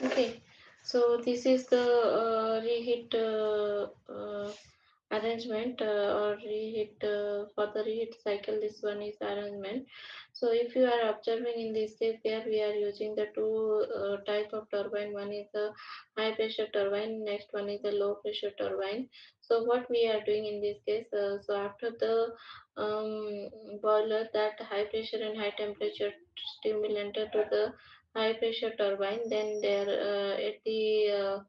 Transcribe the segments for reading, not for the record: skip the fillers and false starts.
Okay, so this is the reheat arrangement or reheat for the reheat cycle. This one is arrangement. So if you are observing in this case, there we are using the two type of turbine. One is the high pressure turbine, next one is the low pressure turbine. So what we are doing in this case, so after the boiler, that high pressure and high temperature steam will enter to the high pressure turbine, then there at the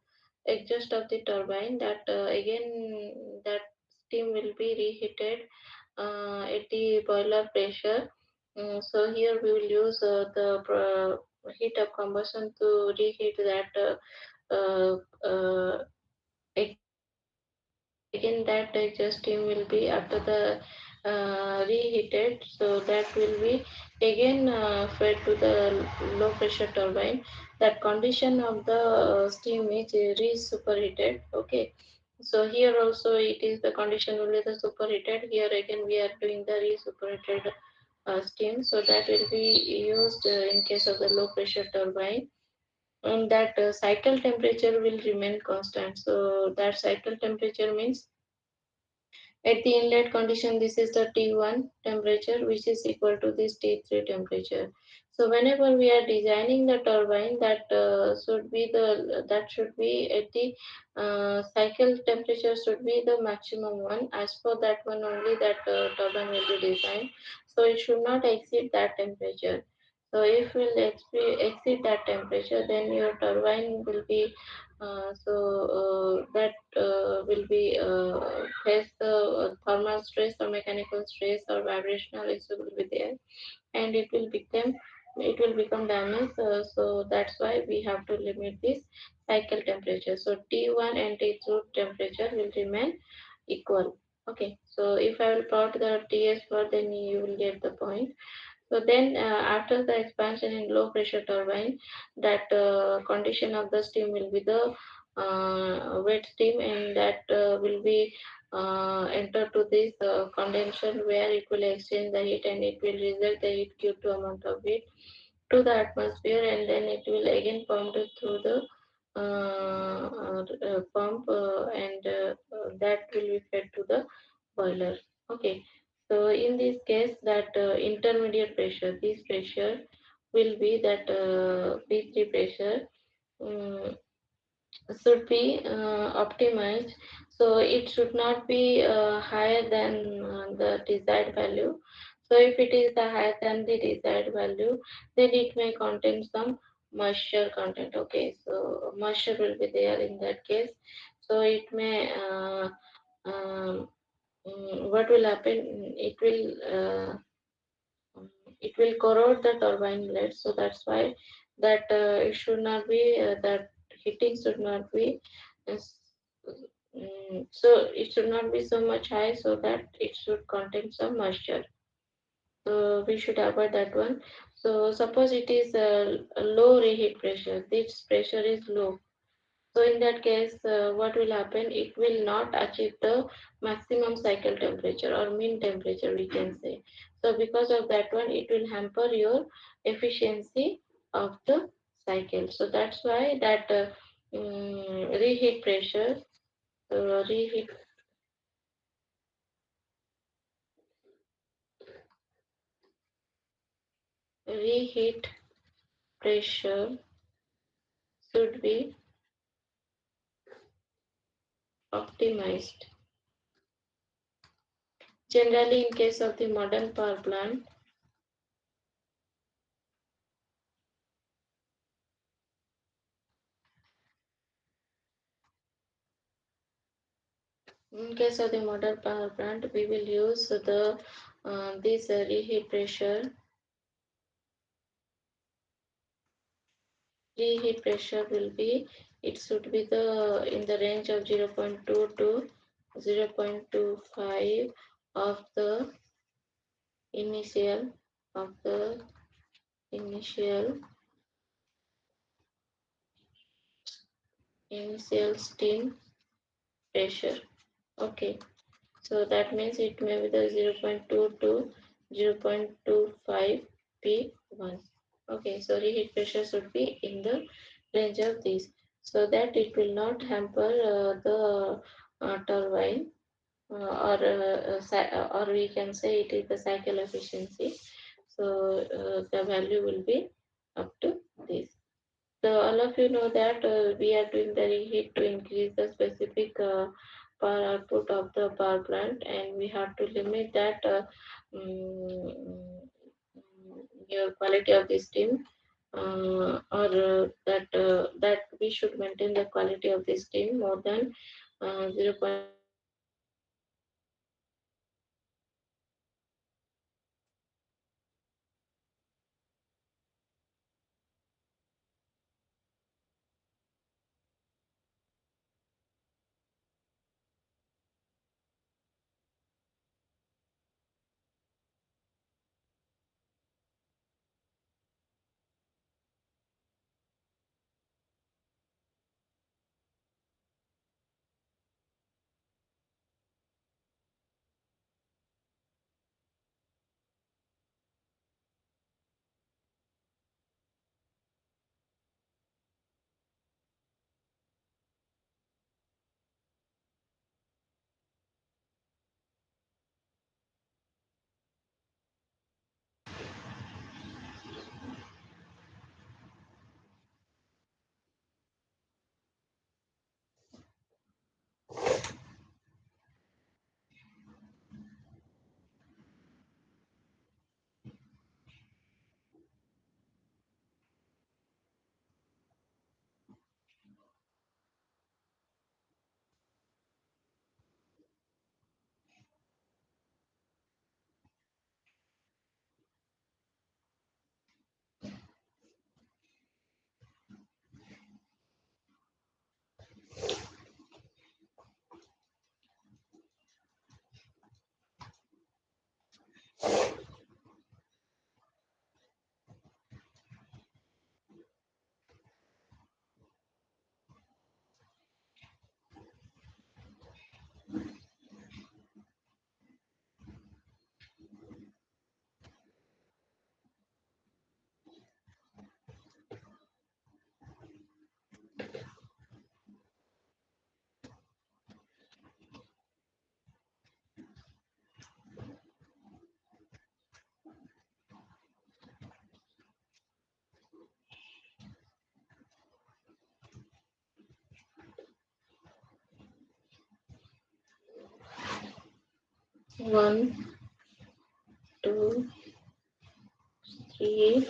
exhaust of the turbine, that again that steam will be reheated at the boiler pressure. So here we will use the heat of combustion to reheat that again that exhaust steam will be after the reheated, so that will be again fed to the low pressure turbine. That condition of the steam is re-superheated. Okay, so here also it is the condition only the superheated. Here again we are doing the re-superheated steam, so that will be used in case of the low pressure turbine. And that cycle temperature will remain constant. So that cycle temperature means at the inlet condition, this is the T1 temperature, which is equal to this T3 temperature. So whenever we are designing the turbine, that should be at the cycle temperature should be the maximum one. As for that one only, that turbine will be designed. So it should not exceed that temperature. So if will exceed that temperature, then your turbine will be that will be face the thermal stress or mechanical stress or vibrational issue will be there, and it will become damaged. So that's why we have to limit this cycle temperature. So T1 and T2 temperature will remain equal. Okay, so if I will plot the TS for, then you will get the point. So then, after the expansion in low pressure turbine, that condition of the steam will be the wet steam, and that will be enter to this condensation, where it will exchange the heat and it will result the heat Q2 amount of heat to the atmosphere, and then it will again pumped through the pump, and that will be fed to the boiler. Okay, so in this case, that intermediate pressure, this pressure will be that P3 pressure. um, should be optimized. So it should not be higher than the desired value. So if it is the higher than the desired value, then it may contain some moisture content. Okay, so moisture will be there in that case. So it may what will happen? It will corrode the turbine blade. So that's why that it should not be that heating should not be uh, so it should not be so much high, so that it should contain some moisture. So we should avoid that one. So suppose it is a low reheat pressure, this pressure is low. So in that case, what will happen? It will not achieve the maximum cycle temperature or mean temperature, we can say. So because of that one, it will hamper your efficiency of the cycle. So that's why that reheat pressure, uh, reheat reheat pressure should be optimized. Generally, in case of the modern power plant, in case of the modern power plant, we will use the this reheat pressure. Reheat pressure will be, it should be the in the range of 0.2 to 0.25 of the initial of the initial initial steam pressure. Okay, so that means it may be the 0.2 to 0.25 P1. Okay, so reheat pressure should be in the range of this so that it will not hamper the turbine or we can say it is the cycle efficiency. So the value will be up to this. So all of you know that we are doing the reheat to increase the specific power output of the power plant, and we have to limit that your quality of the steam, or that we should maintain the quality of the steam more than 0.25 1, 2, 3,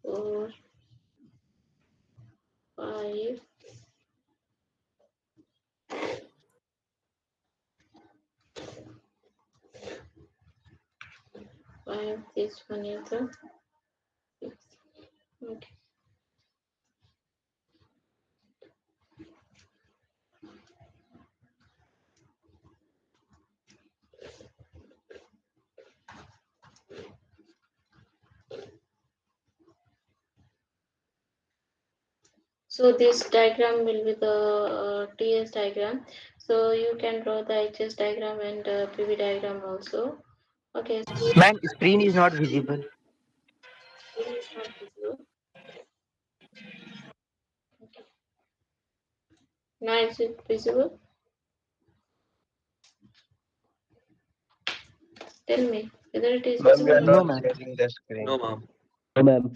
4, 5, 5. This one is the 6. Okay. So this diagram will be the TS diagram. So you can draw the HS diagram and PV diagram also. Okay, so Ma'am, screen is not visible. screen is not visible. Okay. Now is it visible? Tell me whether it is Ma'am, we visible are or not. No, not ma'am. sharing the screen. No, ma'am. Ma'am.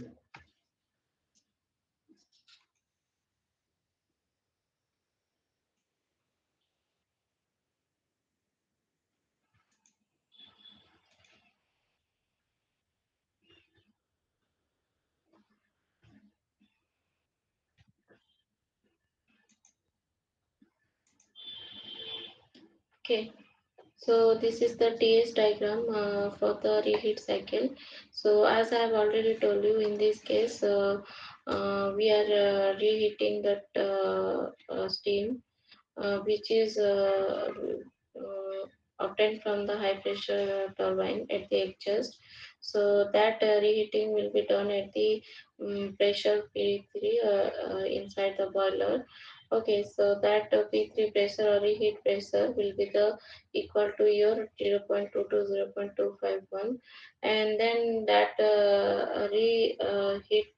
Okay. So this is the TS diagram for the reheat cycle. So as I have already told you, in this case, we are reheating that steam, which is obtained from the high pressure turbine at the exhaust. So that reheating will be done at the pressure P3 inside the boiler. Okay, so that P3 pressure or reheat pressure will be the equal to your 0.2 to 0.251, and then that reheat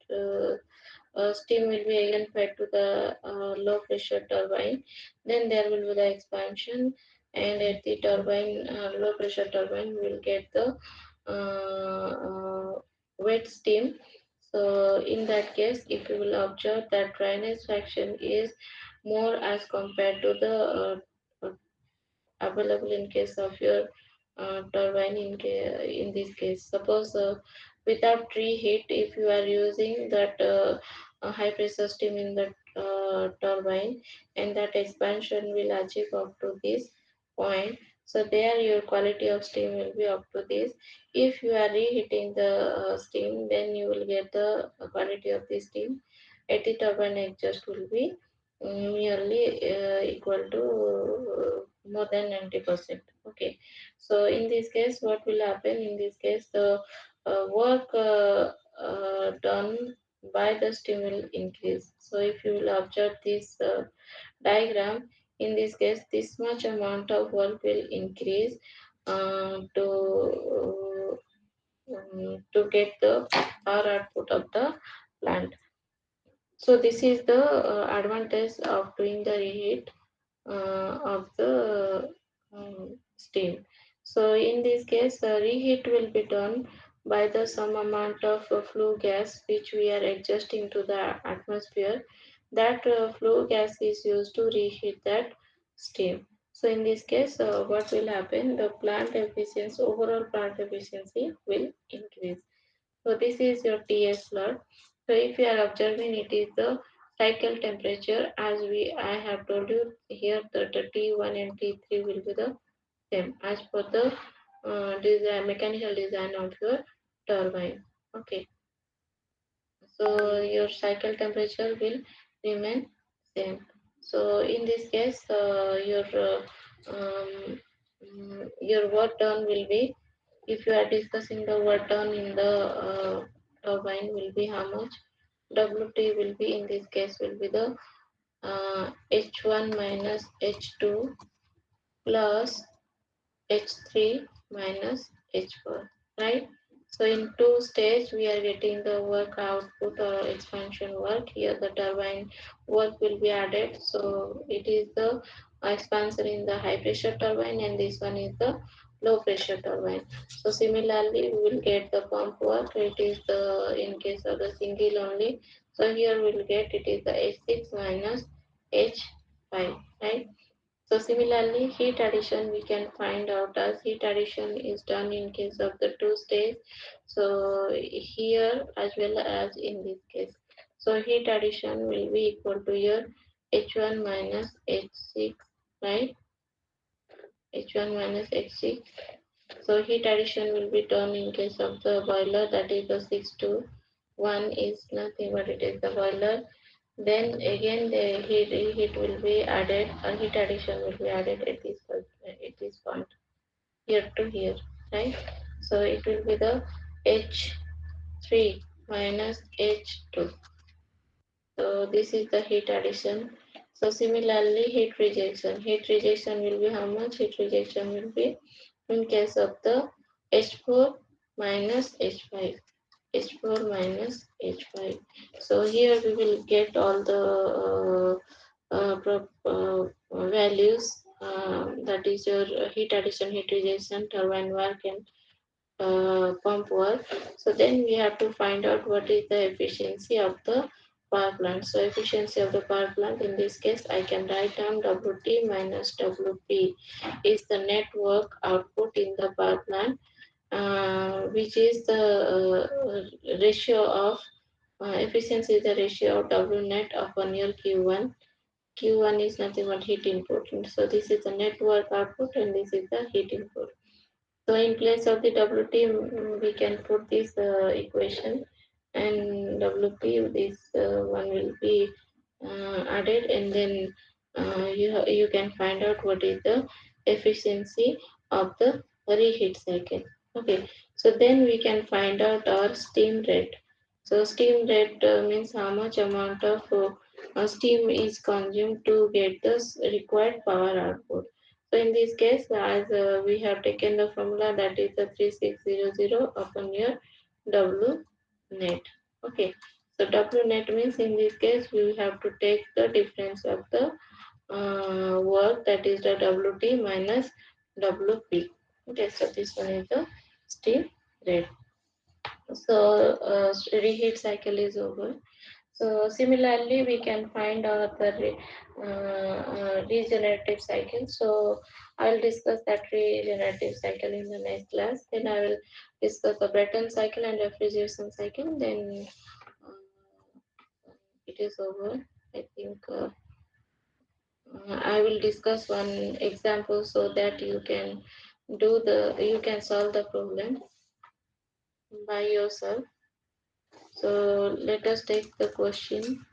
steam will be again fed to the low pressure turbine. Then there will be the expansion, and at the turbine, low pressure turbine, we will get the wet steam. So in that case, if you will observe that dryness fraction is more as compared to the available in case of your turbine in this case. Suppose without reheat, if you are using that high pressure steam in the turbine, and that expansion will achieve up to this point. So there your quality of steam will be up to this. If you are reheating the steam, then you will get the quality of the steam at the turbine exhaust will be nearly equal to more than 90%. Okay, so in this case, what will happen? In this case, the work done by the steam will increase. So if you will observe this diagram, in this case, this much amount of work will increase to get the power output of the plant. So this is the advantage of doing the reheat of the steam. So in this case, reheat will be done by the some amount of flue gas which we are adjusting to the atmosphere. That flue gas is used to reheat that steam. So in this case, what will happen? The plant efficiency, overall plant efficiency will increase. So this is your TS slot. So if you are observing, it is the cycle temperature as I have told you here that the T1 and T3 will be the same as per the design, mechanical design of your turbine. Okay, so your cycle temperature will remain same. So in this case, your work done will be, if you are discussing the work done in the turbine will be how much, WT will be in this case will be the H1 minus H2 plus H3 minus H4, right? So in two stage we are getting the work output or expansion work. Here the turbine work will be added. So it is the expansion in the high pressure turbine, and this one is the low pressure turbine. So similarly we will get the pump work. It is the in case of the single only. So here we will get it is the H6 minus H5, right? So similarly, heat addition we can find out as heat addition is done in case of the two stage. So here as well as in this case. So heat addition will be equal to your H1 minus H6, right? H1 minus H6. So heat addition will be done in case of the boiler, that is the 6 to 1 is nothing but it is the boiler. Then again the heat will be added, or heat addition will be added at this point here to here, right? So it will be the H3 minus H2. So this is the heat addition. So similarly heat rejection. Heat rejection will be how much? Heat rejection will be in case of the H4 minus H5. H4 minus H5. So here we will get all the values, that is your heat addition, heat rejection, turbine work, and pump work. So then we have to find out what is the efficiency of the power plant. So efficiency of the power plant, in this case I can write down WT minus WP is the net work output in the power plant, which is the ratio of efficiency is the ratio of W net upon your Q1. Q1 is nothing but heat input. So this is the network output and this is the heat input. So in place of the WT, we can put this equation, and WP, this one will be added, and then you can find out what is the efficiency of the reheat cycle. Okay, so then we can find out our steam rate. So steam rate means how much amount of steam is consumed to get the required power output. So in this case, as we have taken the formula, that is the 3600 upon your W net. Okay, so W net means in this case we have to take the difference of the work, that is the WT minus WP. Okay, so this one is the steam rate. So reheat cycle is over. So similarly, we can find out the regenerative cycle. So I'll discuss that regenerative cycle in the next class. Then I will discuss the Brayton cycle and refrigeration cycle. Then it is over. I think I will discuss one example so that you can solve the problem by yourself. So let us take the question.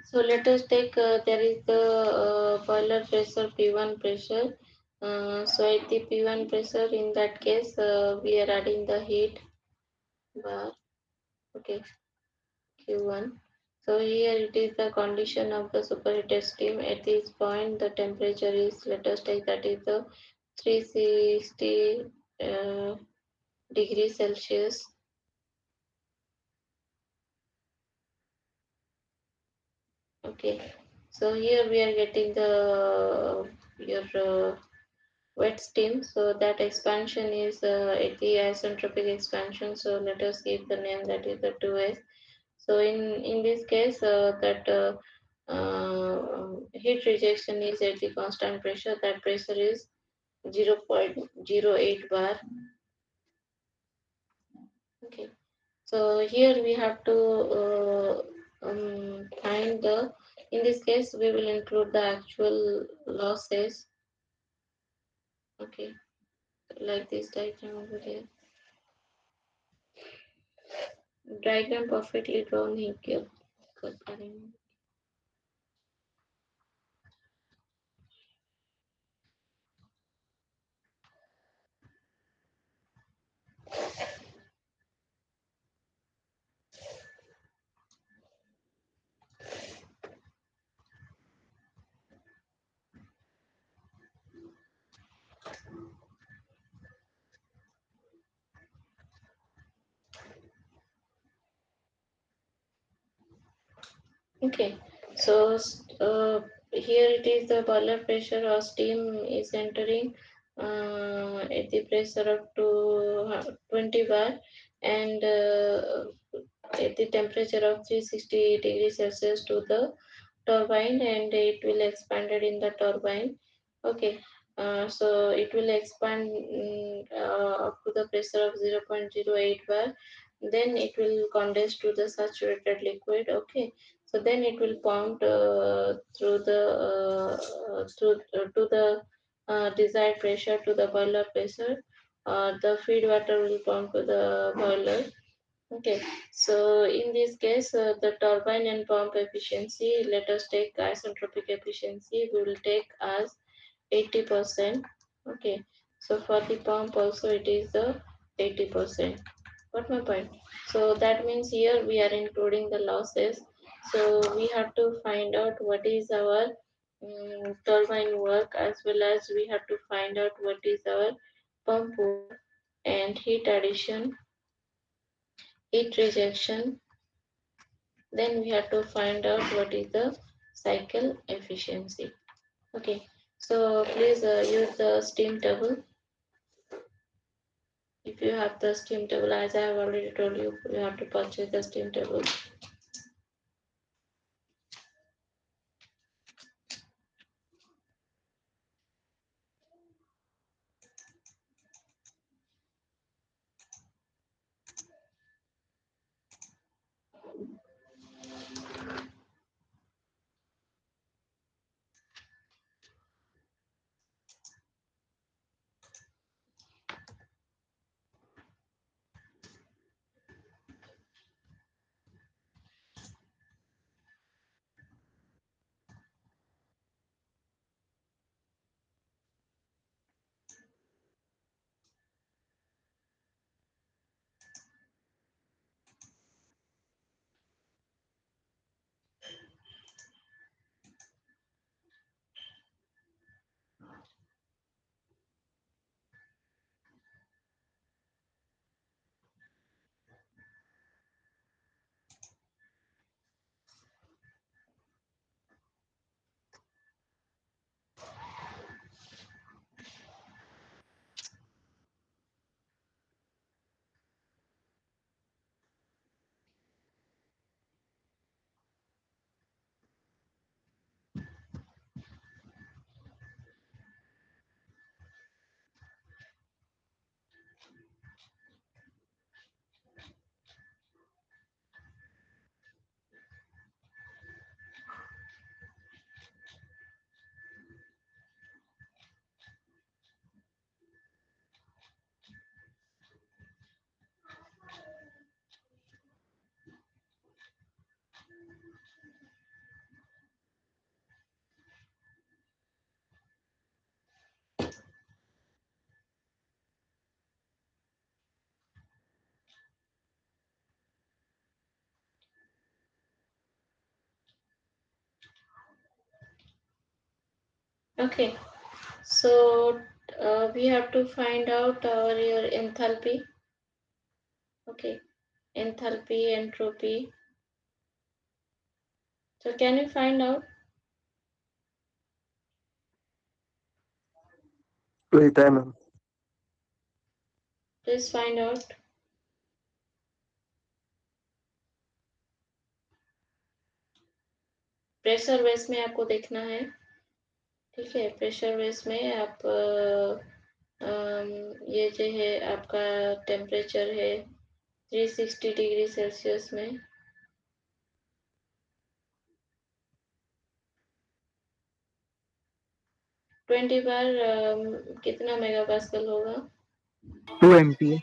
So let us take there is the boiler pressure P1 pressure. So at the P1 pressure, in that case, we are adding the heat bar. Okay, Q1. So here it is the condition of the superheated steam. At this point, the temperature is, let us take that is the 360 uh, degrees Celsius. Okay, so here we are getting the your wet steam. So that expansion is at the isentropic expansion. So let us give the name, that is the 2s. So in this case, that heat rejection is at the constant pressure. That pressure is 0.08 bar. Okay. So here we have to find the. In this case, we will include the actual losses. Okay, like this diagram over here. Diagram perfectly drawn here. Okay, so here it is the boiler pressure or steam is entering at the pressure of 20 bar, and at the temperature of 360 degrees Celsius to the turbine, and it will expanded in the turbine. Okay, so it will expand up to the pressure of 0.08 bar. Then it will condense to the saturated liquid. Okay, so then it will pump through to the desired pressure to the boiler pressure. The feed water will pump to the boiler. Okay, so in this case, the turbine and pump efficiency, let us take isentropic efficiency, we will take as 80%. Okay, so for the pump also it is the 80%. Got my point? So that means here we are including the losses. So we have to find out what is our turbine work, as well as we have to find out what is our pump work and heat addition, heat rejection. Then we have to find out what is the cycle efficiency. Okay, so please use the steam table. If you have the steam table, as I have already told you, you have to purchase the steam table. Okay, so we have to find out our your enthalpy. Okay, enthalpy, entropy. So can you find out? Wait, I'm Please find out. Pressure base में आपको देखना है, ठीक है। Pressure base में आप ये जो है आपका टेम्परेचर है 360 डिग्री सेल्सियस में 20 बार कितना मेगा पास्कल होगा? 2 MPa.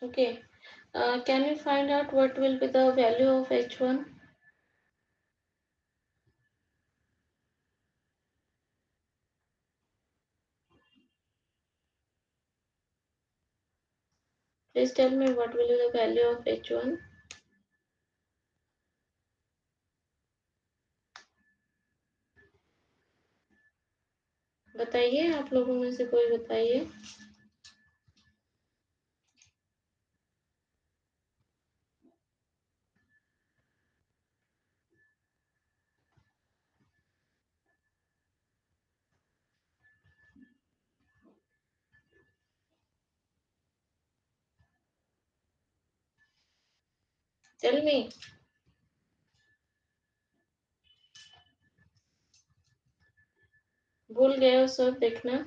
Okay, can you find out what will be the value of H1? Please tell me what will be the value of H1? बताइए, आप लोगों में से कोई बताइए। Tell me. भूल गए हो सब देखना।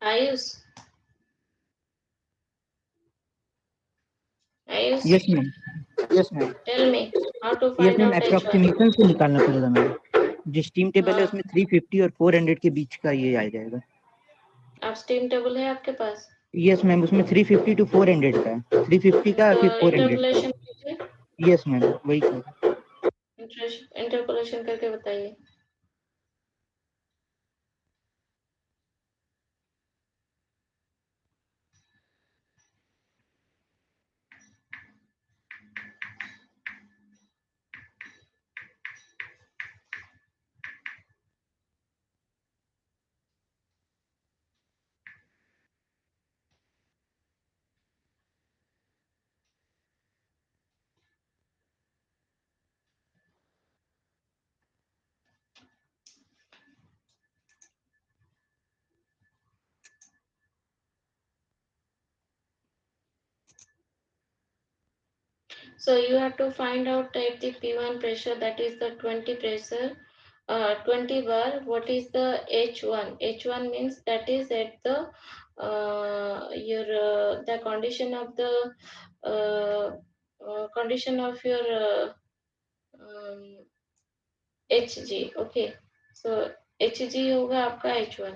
Ayush, Ayush, yes ma'am. Yes ma'am. Tell me how to yes find ma'am, out H1। Approximation से निकालना पड़ेगा मैम। जो स्टीम टेबल है हाँ, उसमें 350 और 400 के बीच का ये आ जाएगा। आप स्टीम टेबल है आपके पास? यस मैम, उसमें 350 टू 400 का है, 350 का तो फिर 400 का। इंटरपोलेशन कीजिए। यस मैम, वही कर। इंटरपोलेशन करके बताइए। So you have to find out at the P1 pressure, that is the 20 pressure, 20 bar, what is the H1? H1 means that is at the your the condition of your HG. Okay, so HG होगा आपका H1,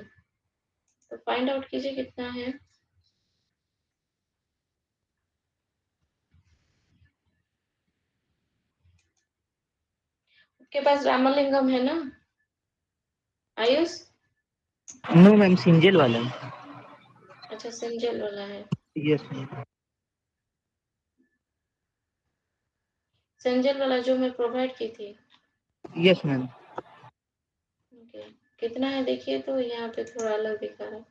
तो find out कीजिए कितना है। आपके पास रामलिंगम है ना Ayush? No ma'am, single वाला है। अच्छा, सिंगल वाला है। Yes ma'am. सिंगल वाला जो मैं प्रोवाइड की थी। Yes ma'am. ओके, कितना है देखिए, तो यहाँ पे थोड़ा अलग दिखा रहा है।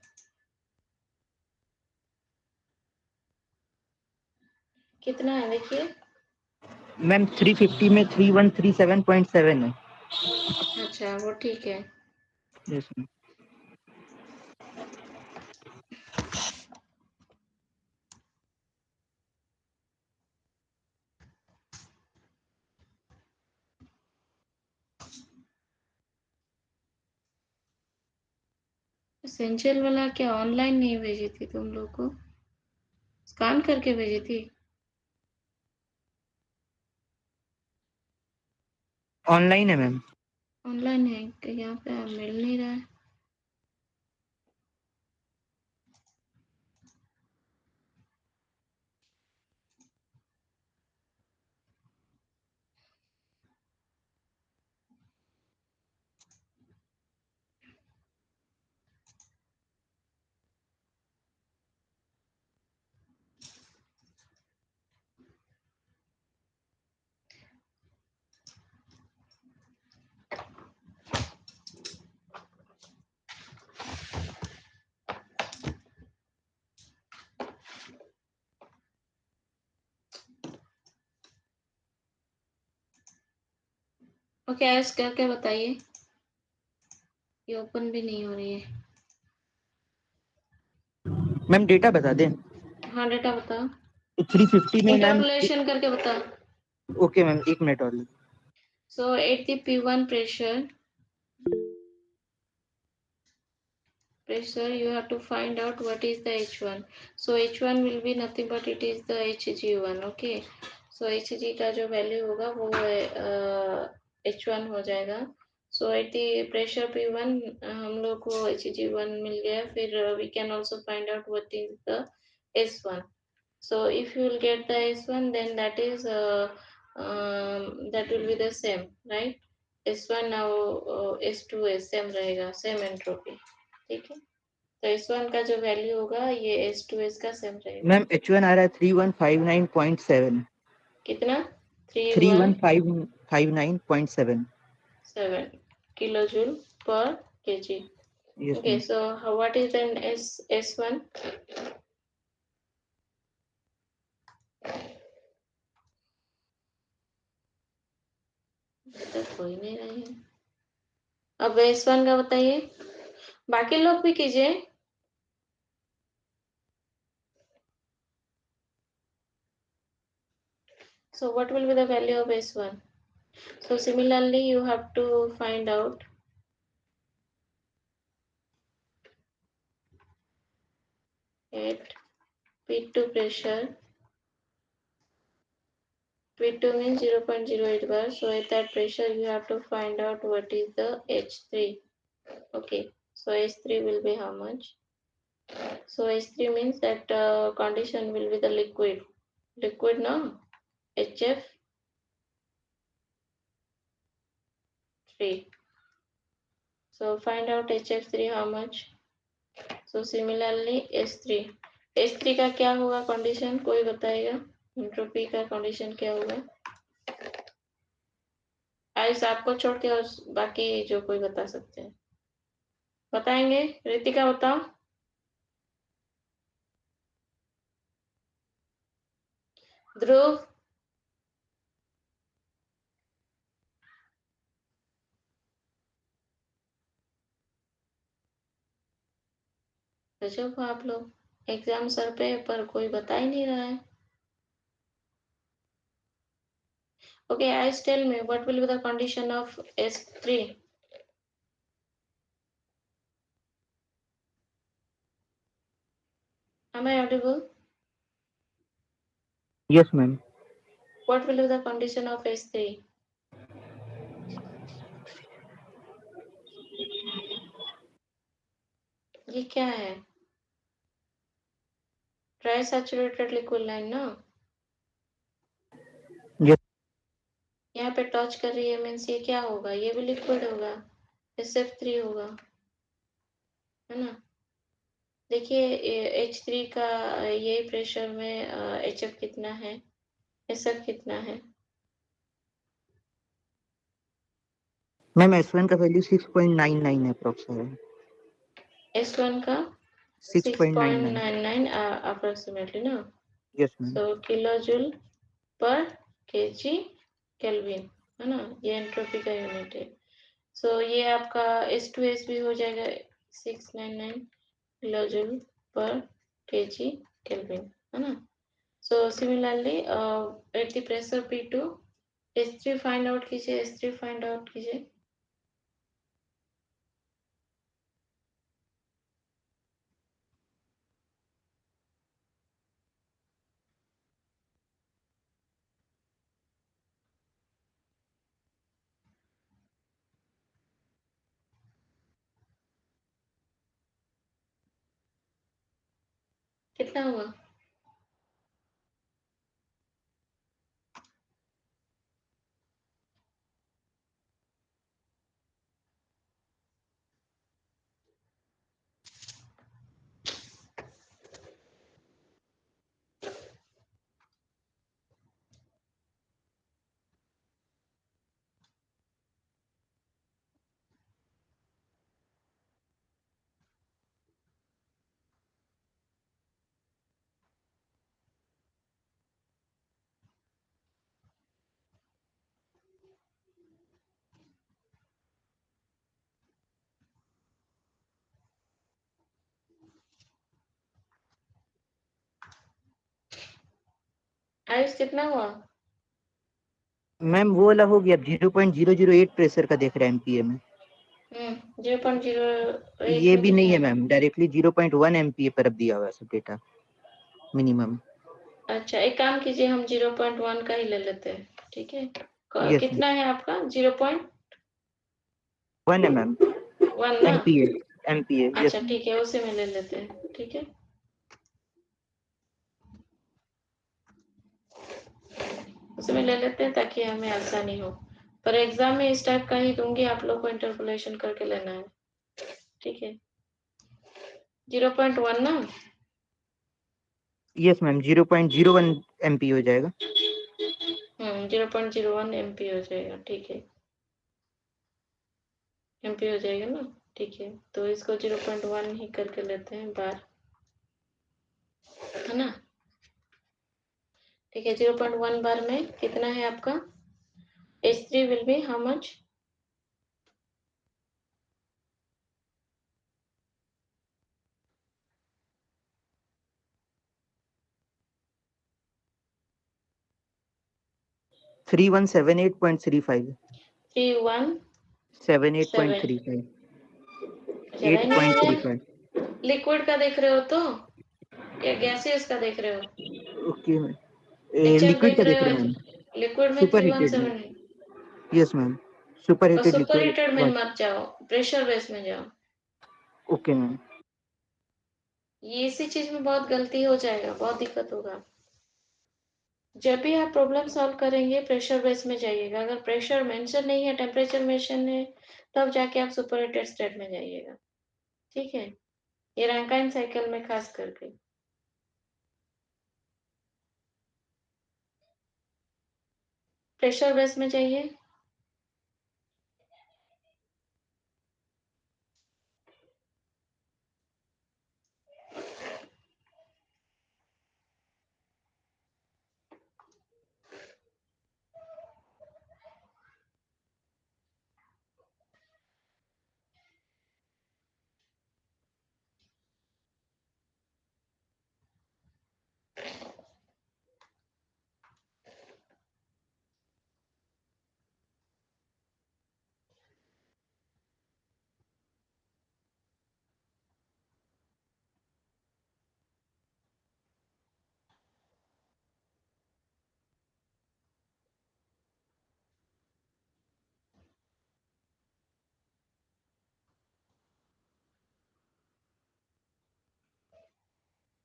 कितना है देखिए। मैम 350 में 3137.7 है। अच्छा, वो ठीक है। Yes ma'am. एसेंशियल वाला क्या ऑनलाइन नहीं भेजी थी तुम लोग को? स्कैन करके भेजी थी? ऑनलाइन है मैम। ऑनलाइन है कि यहाँ पे मिल नहीं रहा है। ओके, ऐस करके बताइए। ये ओपन भी नहीं हो रही है। मैम डेटा बता दें। हाँ, डेटा बताओ। तो 350 में मैम। इंटरपोलेशन करके बताओ। ओके मैम, एक मिनट और। So at the P1 pressure you have to find out what is the H1. So H1 will be nothing but it is the Hg1. Okay, so Hg का जो value होगा वो H1 हो जाएगा। सो at the pressure P1 हम लोग को Hg1 मिल गया। फिर we can also find out what is the S1. So if you will get the S1, then that is that will be the same, right? S1 now S2 same रहेगा, same entropy, ठीक है। तो S1 का जो value होगा ये S2 का same रहेगा। मैम H1 आ रहा है 3159.7। कितना? 3159.7। 7 kilojoule per kg. Yes Okay, ma'am. so what is then S1? तो कोई नहीं रही है। अब S1 का बताइए, बाकी लोग भी कीजिए। So what will be the value of S1? So similarly, you have to find out at P2 pressure. P2 means 0.08 bar. So at that pressure, you have to find out what is the H3. Okay. So H3 will be how much? So H3 means that condition will be the liquid. Liquid, no? HF3. So find out HF3 how much? So similarly S3. S3 का क्या होगा condition, कोई बताएगा? Entropy का condition क्या होगा? आयुष आपको छोड़ के और बाकी जो कोई बता सकते हैं बताएंगे। रितिका बताओ। ध्रुव। गजब हो आप लोग, एग्जाम सर पे पर कोई बता ही नहीं रहा है। Okay, Ayush, tell me what will be the condition of S3? Am I audible? Yes ma'am. What will be the condition of S3? ये क्या है? ट्राई सैचुरेटेड लिक्विड लाइन ना? यस। यहाँ पे टच कर रही है मीन्स ये क्या होगा? ये भी लिक्विड होगा, SF3 होगा, है ना? देखिए H3 का ये प्रेशर में HF कितना है, SF कितना है? मैम S1 का वैल्यू 6.99 है अप्रोक्स है। S1 का 6.99। 6.99 approximately ना? Yes ma'am. So किलोजूल पर kg केल्विन, है ना? ये एंट्रोपी का यूनिट है। सो ये आपका S2S भी हो जाएगा 699 किलोजूल पर kg केल्विन, है ना? So similarly at the pressure P2 S3 find out कीजिए, S3 फाइंड आउट कीजिए। कितना हुआ? आयुष कितना हुआ? मैम वो वाला हो गया 0.008 प्रेशर का देख रहे हैं एमपीए में। 0.08 ये में भी नहीं कितना है है? मैम, डायरेक्टली 0.1 एमपीए पर अब दिया हुआ है सब डेटा मिनिमम। अच्छा, एक काम कीजिए, हम 0.1 का ही ले लेते हैं, ठीक है। यस कितना है आपका? 1 है मैम।0.1 ना? एमपीए। एमपीए यस अच्छा मैम। ठीक है, उसी में ले लेते हैं, ठीक है। उसी में ले लेते हैं ताकि हमें आसानी हो। पर एग्जाम में इस टाइप का ही दूंगी, आप लोग को इंटरपोलेशन करके लेना है, ठीक है। 0.1 ना? यस मैम 0.01 एमपी हो जाएगा। 0.01 MP हो जाएगा, ठीक है। MP हो जाएगा ना? ठीक है, तो इसको 0.1 ही करके लेते हैं बार, है ना? ठीक है, 0.1 बार में कितना है आपका? H3 will be how much? 3178.35। 317। 78.35। ज्यादा ही नहीं हो जाएगा? 8.35। लिक्विड का देख रहे हो तो, या गैसियस का देख रहे हो? Okay ma'am. HF लिक्विड देख का रहे देख रहे हैं मैम। हो? लिक्विड में सुपर थ्री वन हीटेड में। सेवन है। Yes ma'am. सुपर और हीटेड सुपर लिक्विड हीटेड में वाटर। मत जाओ, प्रेशर बेस में जाओ। Okay ma'am. ये इसी चीज में बहुत गलती हो जाएगा, बहुत दिक्कत होगा। जब भी आप प्रॉब्लम सॉल्व करेंगे प्रेशर बेस में जाइएगा। अगर प्रेशर मेंशन नहीं है, टेम्परेचर मेंशन है, तब जाके आप सुपर हीटेड स्टेट में जाइएगा, ठीक है। ये रैंकाइन साइकिल में खास करके। प्रेशर बेस में जाइए।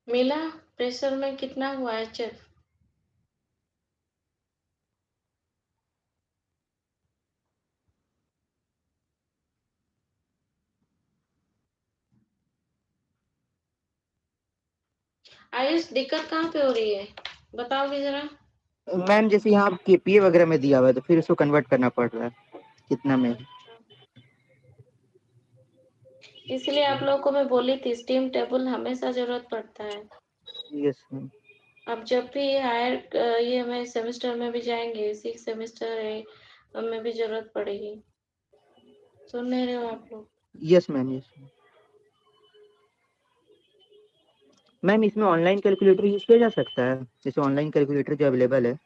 मिला? प्रेशर में कितना हुआ HF? आयुष, दिक्कत कहाँ पे हो रही है, बताओगे जरा? मैम जैसे यहाँ केपीए वगैरह में दिया हुआ है तो फिर उसको कन्वर्ट करना पड़ रहा है कितना में। इसलिए आप लोगों को मैं बोली थी, स्टीम टेबल हमेशा जरूरत पड़ता है। Yes ma'am. अब जब भी हायर ये हमें सेमेस्टर में भी जाएंगे, 6 सेमेस्टर है, में भी जरूरत पड़ेगी। सुन नहीं रहे हो आप लोग? Yes ma'am. यस मैम इसमें ऑनलाइन कैलकुलेटर यूज किया जा सकता है, जैसे ऑनलाइन कैलकुलेटर जो अवेलेबल है।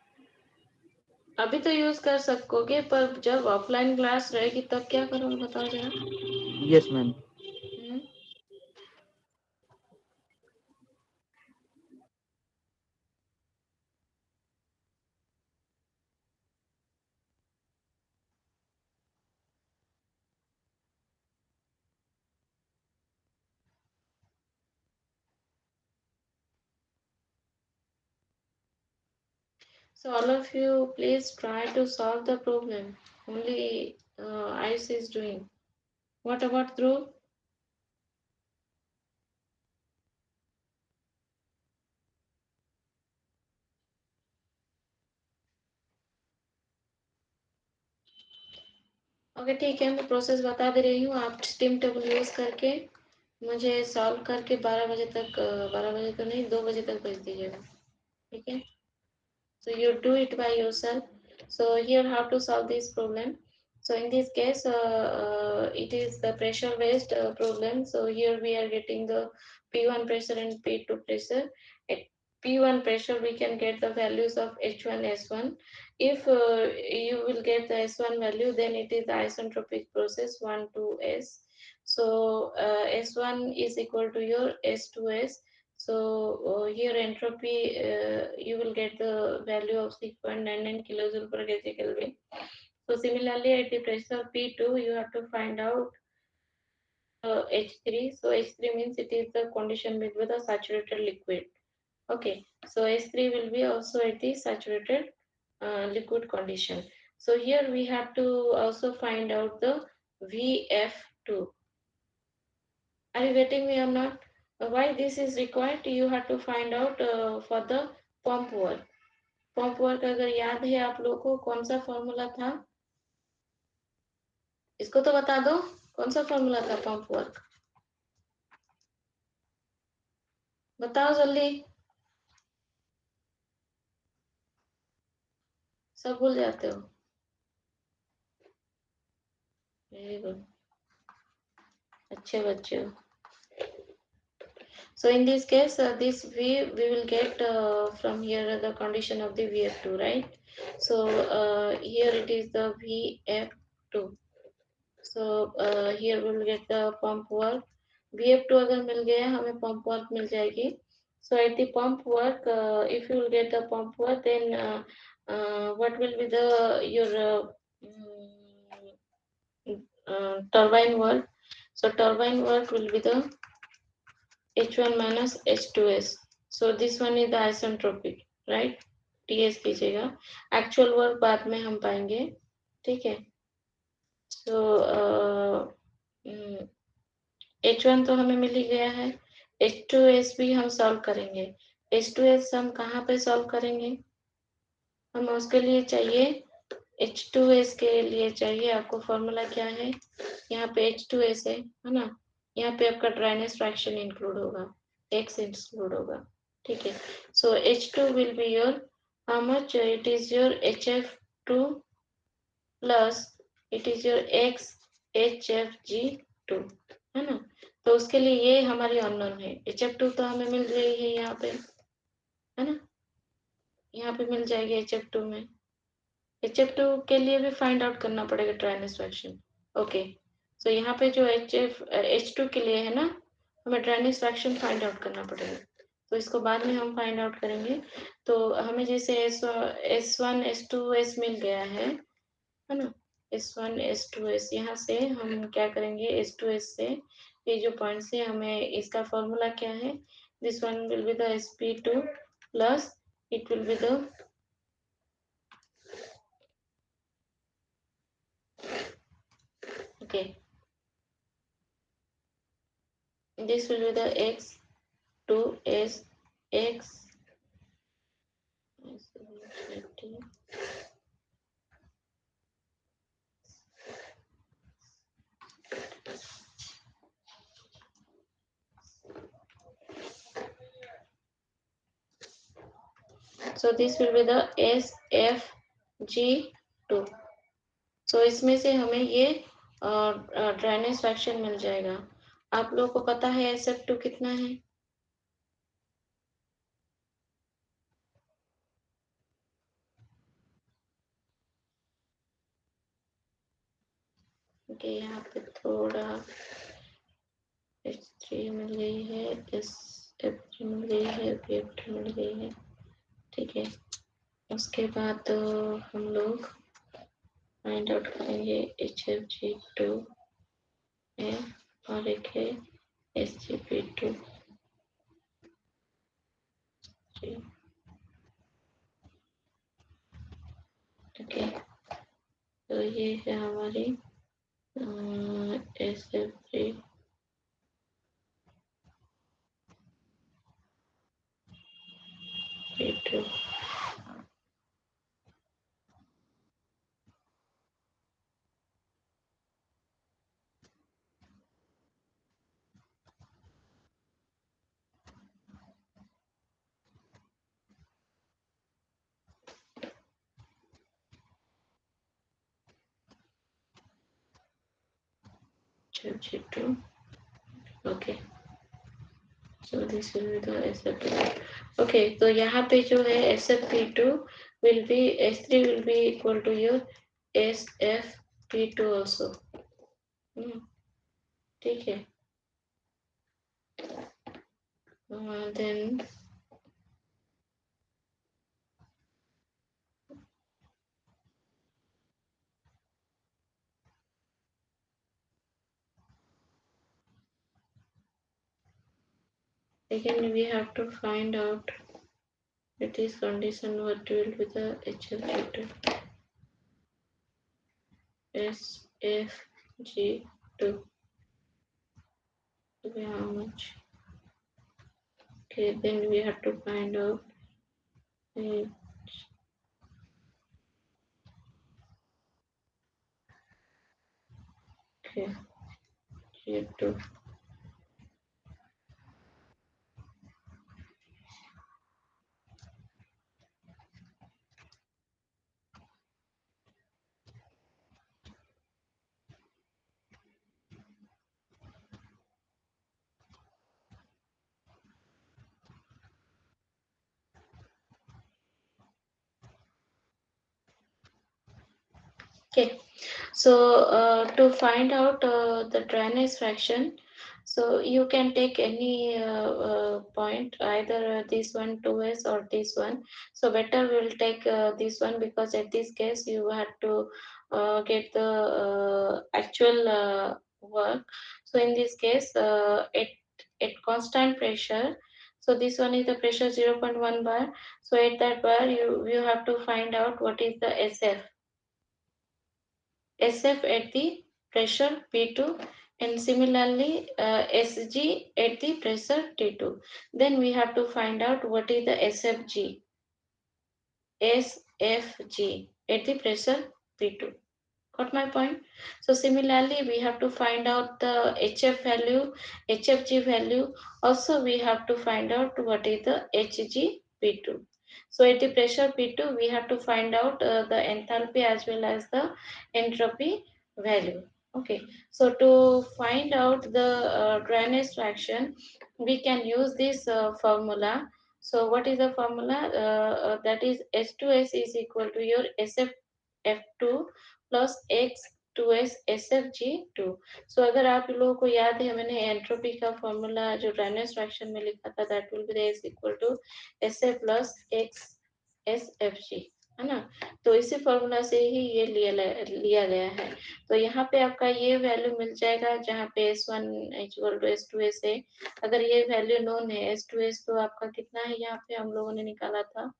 अभी तो यूज कर सकोगे, पर जब ऑफलाइन क्लास रहेगी तब क्या करोगे, बताओ जरा। Yes ma'am. Hmm? So all of you, please try to solve the problem. Only Ayush is doing. What about Dhruv? Okay ठीक है, मैं प्रोसेस बता दे रही हूँ। आप स्टीम टेबल यूज करके मुझे सॉल्व करके 12 बजे तक, 12 बजे तो नहीं, 2 बजे तक भेज दीजिएगा, ठीक है। So you do it by yourself. So here how to solve this problem. So in this case it is the pressure based problem. So here we are getting the P1 pressure and P2 pressure. At P1 pressure we can get the values of H1 S1. If you will get the S1 value, then it is the isentropic process 1 to S. So S1 is equal to your S2S. So here entropy, you will get the value of 6.99 kilojoule per kg Kelvin. So similarly, at the pressure P2, you have to find out H3. So H3 means it is the condition between the saturated liquid. Okay, so H3 will be also at the saturated liquid condition. So here we have to also find out the VF2. Are you getting me or not? Why this is required? You have to find out for the pump work. Pump work अगर याद है आप लोगों को कौन सा formula था, इसको तो बता दो कौन सा फॉर्मूला था पंप वर्क, बताओ जल्दी, सब भूल जाते हो। वेरी गुड, अच्छे बच्चे हो। So in this case, this we will get from here the condition of the VF2, right? So here it is the VF2. So here we will get the pump work. VF2 अगर मिल गया हमें pump work मिल जाएगी. So at the pump work, if you will get the pump work, then what will be the your turbine work? So turbine work will be the H1 minus H2S. So this one is the isentropic, right? TS कीजिएगा, actual work बाद में हम पाएंगे, ठीक है? So H1 तो हमें मिल ही गया है, H2S भी हम सॉल्व करेंगे। H2S हम कहाँ पे सॉल्व करेंगे? हम उसके लिए चाहिए H2S के लिए चाहिए आपको फॉर्मूला क्या है, यहाँ पे H2S है ना, यहाँ पे आपका ड्राइनेस फ्रैक्शन इंक्लूड होगा, X इंक्लूड होगा, ठीक है। सो H2 will be your how much, it is your HF2 plus it is your X HFG2, है ना। तो उसके लिए ये हमारी अननोन है, HF2 तो हमें मिल रही है यहाँ पे, है ना, यहाँ पे मिल जाएगी HF2 में। HF2 के लिए भी फाइंड आउट करना पड़ेगा ड्राइनेस फ्रैक्शन। ओके, सो यहाँ पे जो H2 के लिए है ना, हमें ड्राइनेस फ्रैक्शन फाइंड आउट करना पड़ेगा, तो इसको बाद में हम फाइंड आउट करेंगे। तो हमें जैसे S1 S2S मिल गया है ना, S1 S2S, यहाँ से हम क्या करेंगे, S2S से ये जो पॉइंट से हमें इसका फॉर्मूला क्या है, this one will be the Sp2 plus it will be the okay, this will be the X2S X. So this will be the SFG2. So इसमें से हमें ये ड्राइनेस फ्रैक्शन मिल जाएगा। आप लोगों को पता है SF2 कितना है? ओके, यहाँ पे थोड़ा H3 मिल गई है, SF3 मिल गई है, BF2 मिल गई है, ठीक है। उसके बाद हम लोग फाइंड आउट करेंगे HFG2 है और एक है SGP2। ओके, तो ये है हमारी SF3 P2। HFG2, okay, so this will be the SF2। Okay, तो यहाँ पे जो है SF3 will be S3 will be equal to your SF3 also, ठीक है। Then again we have to find out at this condition what will be the HFG2 SFG2 to be how much. Okay, then we have to find out okay, G2. Okay, so to find out the dryness fraction, so you can take any point, either this one 2s or this one. So better we'll take this one, because at this case you have to get the actual work. So in this case, at constant pressure, so this one is the pressure 0.1 bar. So at that bar you have to find out what is the SF at the pressure P2, and similarly SG at the pressure T2. Then we have to find out what is the SFG at the pressure P2. Got my point? So similarly, we have to find out the HF value, HFG value. Also, we have to find out what is the HGP2. So at the pressure P2, we have to find out the enthalpy as well as the entropy value. Okay, so to find out the dryness fraction, we can use this formula. So what is the formula? That is S2S is equal to your SF2 plus x two s s F g two. So अगर आप लोगों को याद है, मैंने entropy का formula जो dryness fraction में लिखा था, that will be is equal to S A plus X S F G, है ना। तो इसी फॉर्मूला से ही ये लिया गया है। तो यहाँ पे आपका ये वैल्यू मिल जाएगा, जहाँ पे S one equal to S two S है। अगर ये वैल्यू नोन है एस टू एस, तो आपका कितना है यहाँ पे हम लोगों ने निकाला था।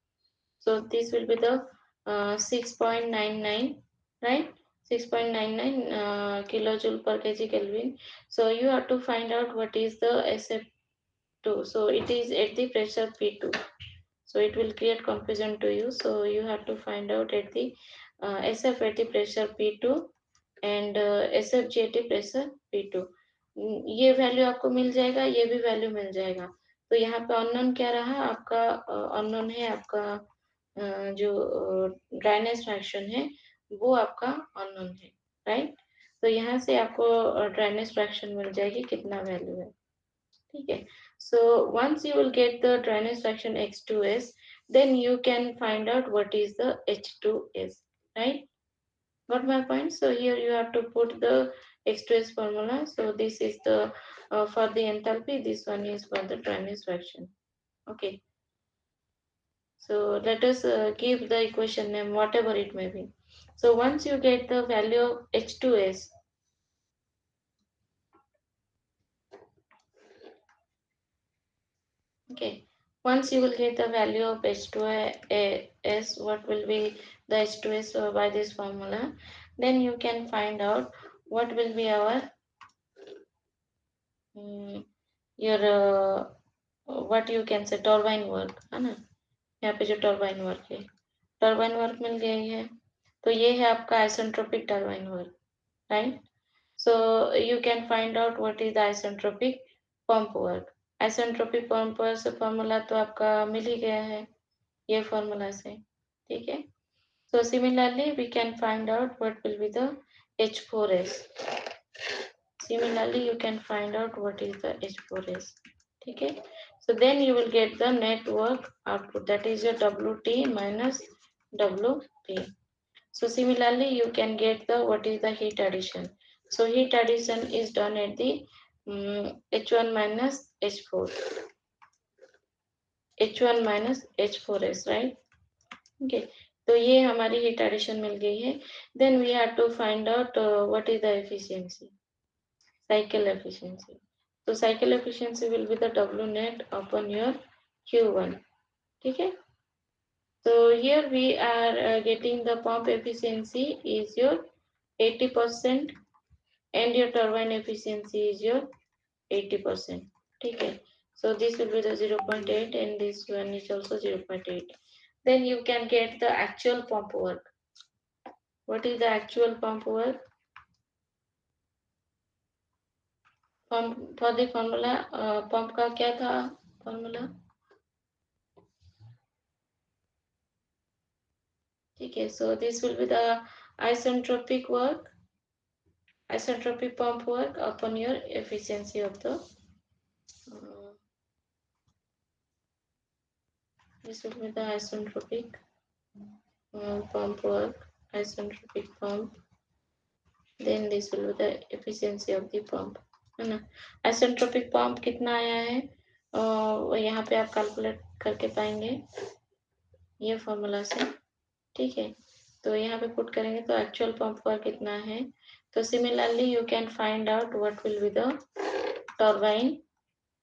So this will be the 6.99, right? 6.99 kilojoule per kg Kelvin. So you have to find out what is the SF2. So it is at the pressure P2. So it will create confusion to you. So you have to find out at the SF at the pressure P2 and SFG at the pressure P2. ये value आपको मिल जाएगा, ये भी value मिल जाएगा। तो यहाँ पे unknown क्या रहा आपका? अननोन है आपका जो ड्राइनेस फ्रैक्शन है, वो आपका अननोन है, राइट। तो यहाँ से आपको ड्राइनेस फ्रैक्शन मिल जाएगी, कितना वैल्यू है, ठीक है। So once you will get the dryness fraction X2S, then you can find out what is the H2S, right? Got my point? So here you have to put the X2S formula. So this is the for the enthalpy, this one is for the dryness fraction. Okay, so let us give the equation name, whatever it may be. So once you get the value of H2S, okay, once you will get the value of H2S, what will be the H2S by this formula, then you can find out what will be our your what you can say turbine work, है ना। यहाँ पे जो turbine work है, turbine work मिल गया है, तो ये है आपका isentropic turbine work, right. So you can find out what is the isentropic pump work. Isentropic pump work से फॉर्मूला तो आपका मिल ही गया है ये फॉर्मूला से, ठीक है। So similarly we can find out what will be the H4S. Similarly you can find out what is the H4S, ठीक है। So then you will get the net work output, that is your WT minus WP. So similarly, you can get the what is the heat addition. So heat addition is done at the H1 minus H4. H1 minus H4s, right? Okay, तो ये हमारी heat addition मिल गई है. Then we have to find out what is the efficiency, cycle efficiency. So cycle efficiency will be the W net upon your Q1. ठीक है. So here we are getting the pump efficiency is your 80% and your turbine efficiency is your 80%. ठीक है. So this will be the 0.8 and this one is also 0.8. Then you can get the actual pump work. What is the actual pump work? For the formula, pump का क्या था formula? ठीक है. So this will be the isentropic work, isentropic pump work upon your efficiency of the this will be the isentropic pump work, isentropic pump. Then this will be the efficiency of the pump, है ना. isentropic pump कितना आया है यहाँ पे आप calculate करके पाएंगे ये फॉर्मूला से. ठीक है. तो यहाँ पे पुट करेंगे तो एक्चुअल पंप वर्क कितना है. तो similarly you can find out what will be the turbine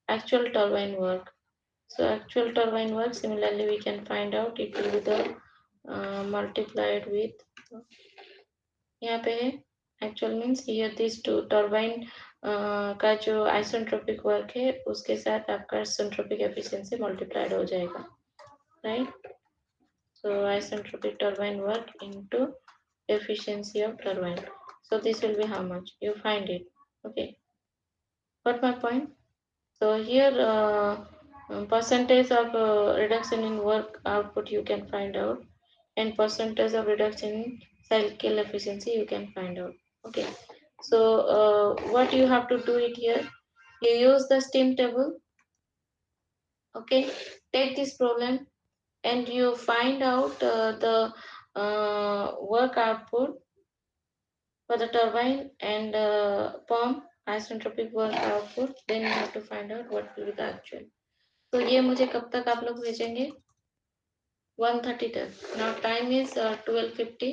actual turbine work. So actual turbine work similarly we can find out it will be the multiplied with यहाँ पे है actual means here these two turbine का जो isentropic work है उसके साथ आपका isentropic efficiency multiplied हो जाएगा, right? So isentropic turbine work into efficiency of turbine. So this will be how much you find it. Okay, got my point? So here percentage of reduction in work output you can find out, and percentage of reduction in cycle efficiency you can find out. Okay, so what you have to do it here, you use the steam table. Okay, take this problem and you find out the work output for the turbine and pump isentropic work output. Then you have to find out what will be the actual. तो ये मुझे कब तक आप लोग भेजेंगे 1:30 तक. Now time is 12:50.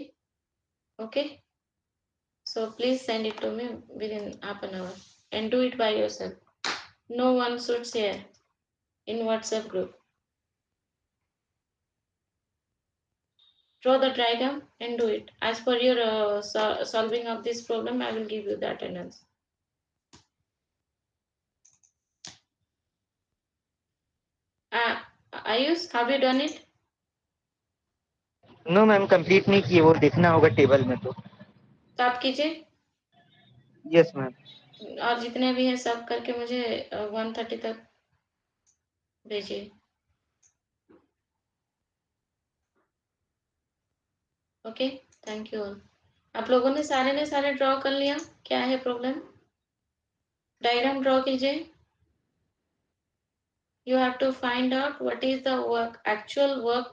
Okay, so please send it to me within half an hour and do it by yourself. No one should share in WhatsApp group. Draw the diagram and do it as per your solving of this problem. I will give you the attendance. Ayush, have you done it? No ma'am complete नहीं किए, वो देखना होगा table में तो. तो आप कीजिए. Yes ma'am. और जितने भी हैं सब करके मुझे 1:30 तक भेजिए. Okay, thank you all. आप लोगों ने सारे ड्रॉ कर लिया. क्या है प्रॉब्लम? डायग्राम ड्रॉ कीजिए. You have to find out what is the work, actual work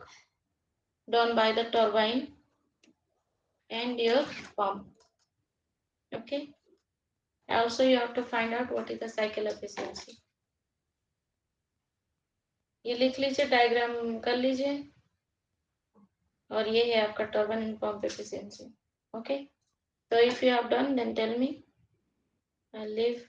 done by the turbine and your pump. Okay. Also, you have to find out what is the cycle efficiency. ये लिख लीजिए, diagram कर लीजिए. और ये है आपका turbine and pump efficiency. Okay, so if you have done then tell me. I'll leave.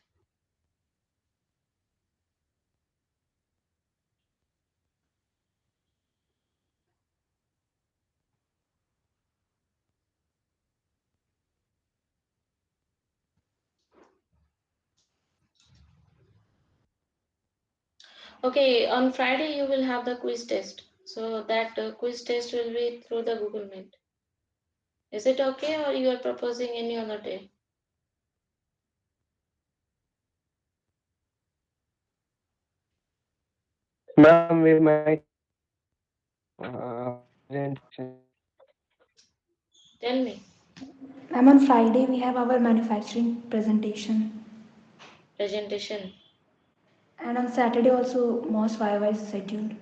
Okay, on Friday you will have the quiz test. So that quiz test will be through the Google Meet. Is it okay or you are proposing any other day? Ma'am, we might presentation. Tell me. Ma'am, on Friday we have our manufacturing presentation, Presentation. and on Saturday also MOS Viva is scheduled.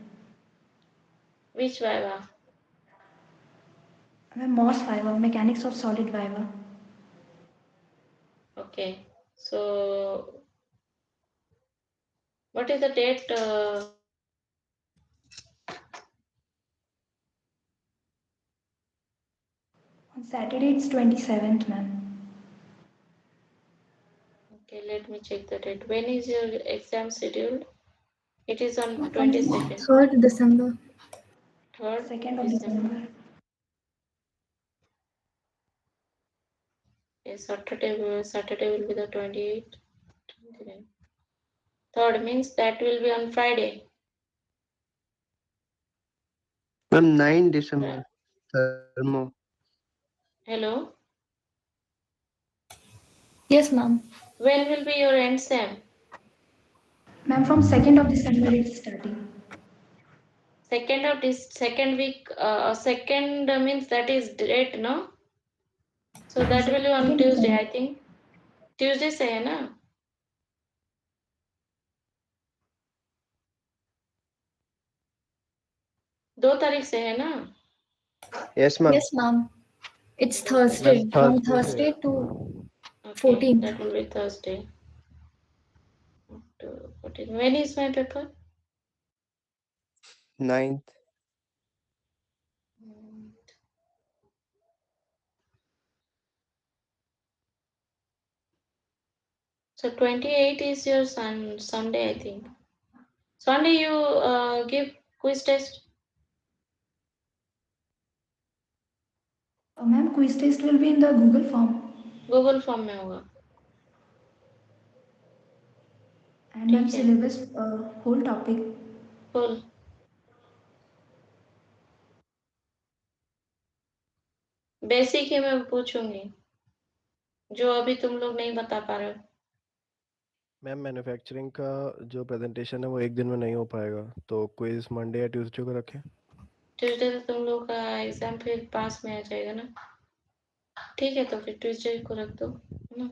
Which Viva? Ma'am, MOS Viva, Mechanics of Solid Viva. Okay. So, what is the date? On Saturday it's 27th, ma'am. Okay, let me check the date. When is your exam scheduled? It is on On 22nd. 3rd December. 3rd 2nd of December. December. Yes, Saturday will be the 28th. 29th. 3rd means that will be on Friday. Ma'am, 9 December. Thermo. Hello. Yes, ma'am. When will be your end sem? Ma'am, from 2nd of December it's starting. Second of this second week. Second means that is date, no? So that will be on 2nd Tuesday, December. I think. Tuesday से है ना? 2 तारीख से है ना? Yes, ma'am. Yes, ma'am. It's 2 तारीख Thursday. Ma'am, From Thursday. Thursday to Okay, 14th. that will be Thursday. October 14. When is my paper? 9th. So 28 is your Sunday, I think. Sunday you give quiz test. Ma'am, quiz test will be in the Google form. Google form में होगा. And ma'am, ठीक है. syllabus, whole topic. Full. Basic ही मैं पूछूंगी जो अभी तुम लोग नहीं बता पा रहे हो. मैम मैन्युफैक्चरिंग का जो प्रेजेंटेशन है वो एक दिन में नहीं हो पाएगा, तो क्विज मंडे या ट्यूसडे को रखें. ट्यूसडे तो तुम लोग का एग्जाम फिर पास में आ जाएगा ना. ठीक है, तो फिर ट्यूसडे को रख दो, है ना.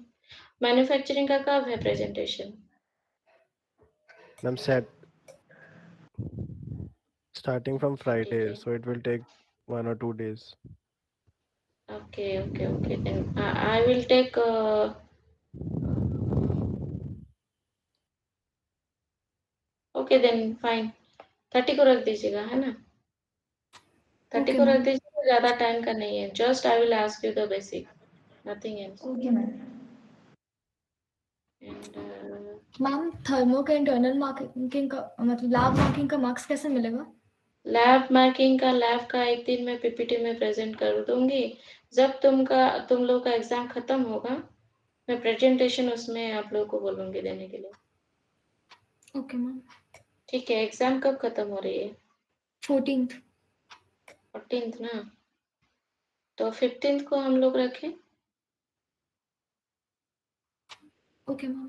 मैन्युफैक्चरिंग का कब है presentation? Ma'am set starting from Friday, Saturday. so it will take 1 or 2 days. Okay. Then I will take. Okay, then fine. 30 को रख दीजिएगा, है ना. 30 Okay, को रख ma'am. दीजिएगा, ज़्यादा टाइम का नहीं है. Just I will ask you the basic, nothing else. Okay, ma'am. And ma'am thermo का इंटरनल मार्किंग का मतलब लैब मार्किंग का मार्क्स कैसे मिलेगा? लैब मार्किंग का लैब का एक दिन में पीपीटी में प्रेजेंट कर दूंगी. जब तुम लोग का एग्जाम खत्म होगा, मैं प्रेजेंटेशन उसमें आप लोगों को बोलूंगी देने के लिए. Okay ma'am. ठीक है. एग्जाम कब खत्म हो रही है? 14th. 14th ना. तो 15th को हम लोग रखें, ओके मैम.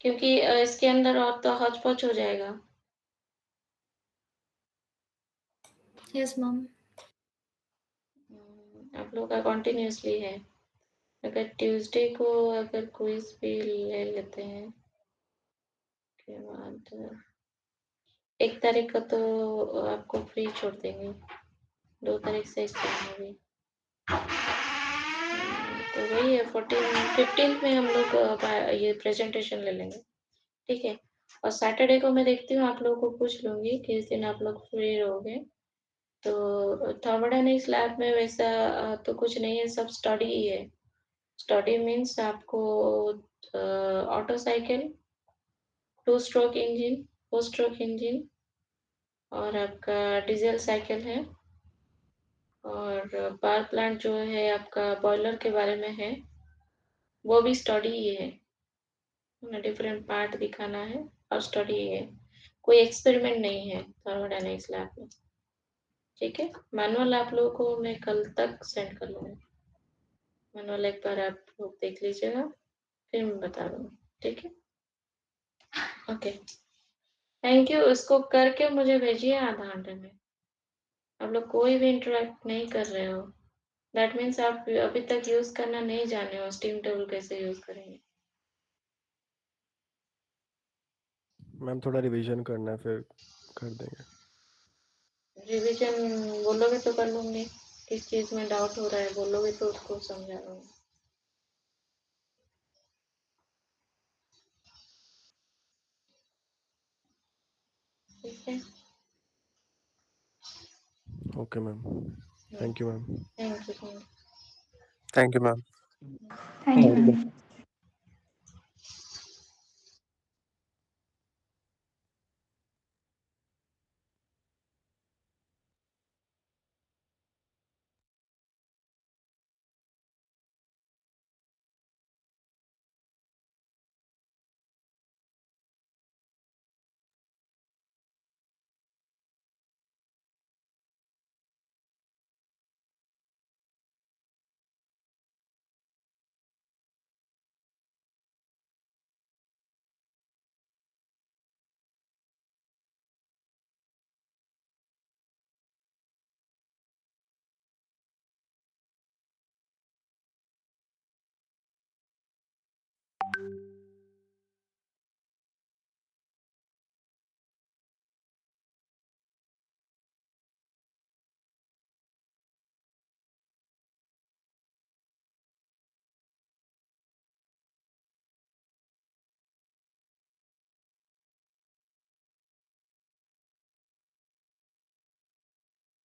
क्योंकि इसके अंदर और तो हौच पौच हो जाएगा. Yes ma'am. आप लोग का कॉन्टिन्यूसली है. अगर ट्यूसडे को अगर क्विज भी ले लेते हैं के बाद 1 तारीख का तो आपको फ्री छोड़ देंगे. 2 तारीख से एग्जाम होगी. तो वही है 15th में हम लोग ये प्रेजेंटेशन ले लेंगे. ठीक है. और सैटरडे को मैं देखती हूँ, आप लोगों को पूछ लूंगी किस दिन आप लोग फ्री रहोगे. तो थर्मोडायनेमिक्स लैब में वैसा तो कुछ नहीं है, सब स्टडी ही है. स्टडी मीन्स आपको auto cycle, 2 stroke engine, 4 stroke engine और आपका डीजल साइकिल है. और पावर प्लांट जो है आपका बॉयलर के बारे में है, वो भी स्टडी ही है. डिफरेंट पार्ट दिखाना है और स्टडी है. कोई एक्सपेरिमेंट नहीं है थर्मोडायनेमिक्स लैब में. ठीक है. मैनुअल आप लोगों को मैं कल तक सेंड कर लूंगी. मैनुअल एक बार आप लोग देख लीजिएगा, फिर मैं बता दूंगी. ठीक है. Okay, thank you. इसको करके मुझे भेजिए आधा घंटे में. आप लोग कोई भी इंटरेक्ट नहीं कर रहे हो, दैट मीन्स आप अभी तक यूज करना नहीं जाने हो. स्टीम टेबल कैसे यूज करेंगे? मैम थोड़ा रिवीजन करना है, फिर कर देंगे. रिवीजन बोलोगे तो कर लूंगी. किस चीज में डाउट हो रहा है बोलोगे तो उसको समझा दूंगी. ठीक है. Okay ma'am. Thank you ma'am. Thank you. Thank you ma'am. Thank you, ma'am.